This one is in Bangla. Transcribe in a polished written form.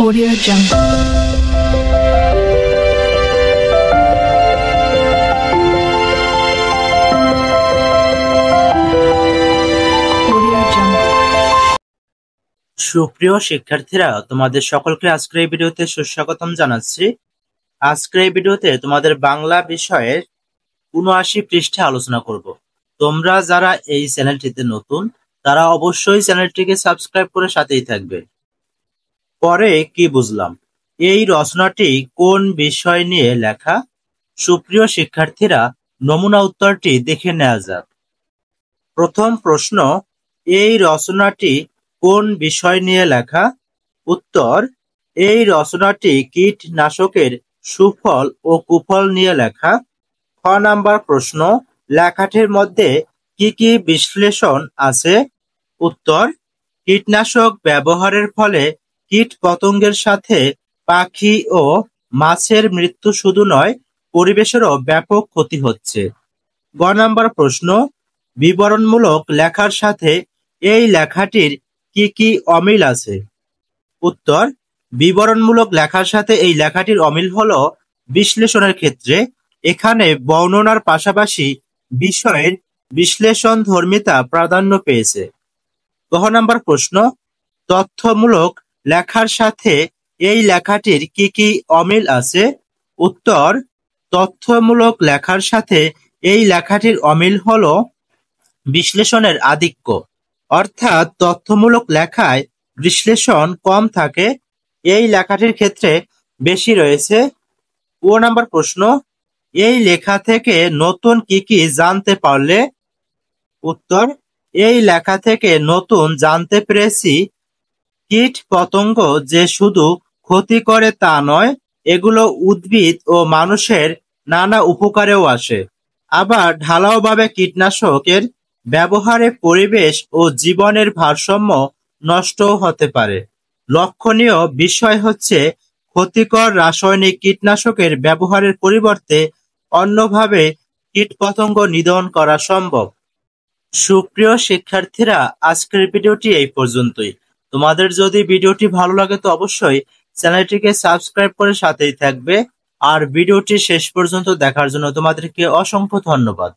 Audio Jungle. সুপ্রিয় শিক্ষার্থীরা, তোমাদের সকলকে আজকের এই ভিডিওতে সুস্বাগতম জানাচ্ছি। আজকের এই ভিডিওতে তোমাদের বাংলা বিষয়ের ৭৯ পৃষ্ঠা আলোচনা করব। তোমরা যারা এই চ্যানেলটিতে নতুন, তারা অবশ্যই চ্যানেলটিকে সাবস্ক্রাইব করে সাথেই থাকবে। পরে কি বুঝলাম, এই রচনাটি কোন বিষয় নিয়ে লেখা? সুপ্রিয় শিক্ষার্থীরা, নমুনা উত্তরটি দেখে নেওয়া যাক। প্রথম প্রশ্ন, এই রচনাটি কোন বিষয় নিয়ে লেখা? উত্তর, এই রচনাটি কীটনাশকের সুফল ও কুফল নিয়ে লেখা। খ নাম্বার প্রশ্ন, লেখাটির মধ্যে কি কি বিশ্লেষণ আছে? উত্তর, কীটনাশক ব্যবহারের ফলে কীট পতঙ্গের সাথে পাখি ও মাছের মৃত্যু শুধু নয়, পরিবেশেরও ব্যাপক ক্ষতি হচ্ছে। গ নাম্বার প্রশ্ন, বিবরণমূলক লেখার সাথে এই লেখাটির কি কি অমিল আছে? উত্তর, বিবরণমূলক লেখার সাথে এই লেখাটির অমিল হলো বিশ্লেষণের ক্ষেত্রে এখানে বর্ণনার পাশাপাশি বিষয়ের বিশ্লেষণধর্মিতা প্রাধান্য পেয়েছে। গ নাম্বার প্রশ্ন, তথ্যমূলক লেখার সাথে এই লেখাটির কি কি অমিল আছে? উত্তর, তথ্যমূলক লেখার সাথে এই লেখাটির অমিল হলো বিশ্লেষণের আধিক্য, অর্থাৎ তথ্যমূলক লেখায় বিশ্লেষণ কম থাকে, এই লেখাটির ক্ষেত্রে বেশি রয়েছে। ও নাম্বার প্রশ্ন, এই লেখা থেকে নতুন কি কি জানতে পারলে? উত্তর, এই লেখা থেকে নতুন জানতে পেরেছি কীট পতঙ্গ যে শুধু ক্ষতি করে তা নয়, এগুলো উদ্ভিদ ও মানুষের নানা উপকারেও আসে। আবার ঢালাওভাবে কীটনাশকের ব্যবহারে পরিবেশ ও জীবনের ভারসাম্য নষ্টও হতে পারে। লক্ষণীয় বিষয় হচ্ছে ক্ষতিকর রাসায়নিক কীটনাশকের ব্যবহারের পরিবর্তে অন্যভাবে কীটপতঙ্গ নিধন করা সম্ভব। সুপ্রিয় শিক্ষার্থীরা, আজকের ভিডিওটি এই পর্যন্তই। তোমাদের যদি ভিডিওটি ভালো লাগে তো অবশ্যই চ্যানেলটিকে সাবস্ক্রাইব করে সাথেই থাকবে। আর ভিডিওটি শেষ পর্যন্ত দেখার জন্য তোমাদেরকে অসংখ্য ধন্যবাদ।